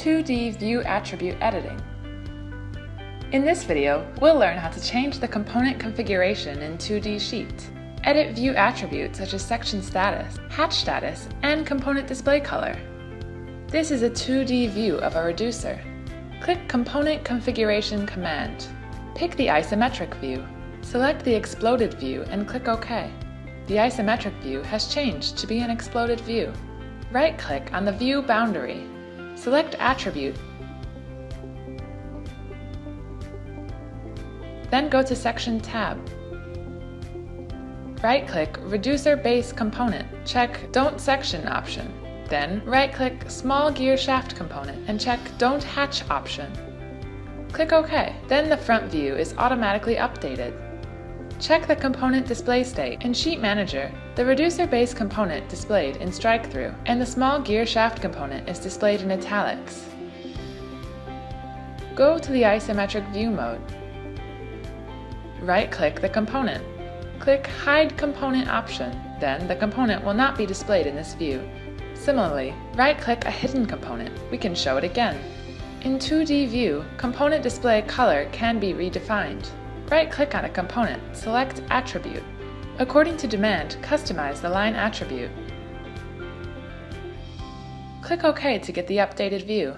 2D View Attribute Editing. In this video, we'll learn how to change the component configuration in 2D Sheet, edit view attributes such as section status, hatch status, and component display color. This is a 2D view of a reducer. Click Component Configuration command. Pick the isometric view. Select the exploded view and click OK. The isometric view has changed to be an exploded view. Right-click on the view boundary. Select Attribute. Then go to Section tab. Right-click Reducer Base Component. Check Don't Section option. Then right-click Small Gear Shaft Component and check Don't Hatch option. Click OK. Then the front view is automatically updated. Check the component display state. In Sheet Manager, the reducer base component displayed in strike-through and the small gear shaft component is displayed in italics. Go to the isometric view mode. Right-click the component. Click Hide Component option. Then the component will not be displayed in this view. Similarly, right-click a hidden component. We can show it again. In 2D View, component display color can be redefined. Right-click on a component, select Attribute. According to demand, customize the line attribute. Click OK to get the updated view.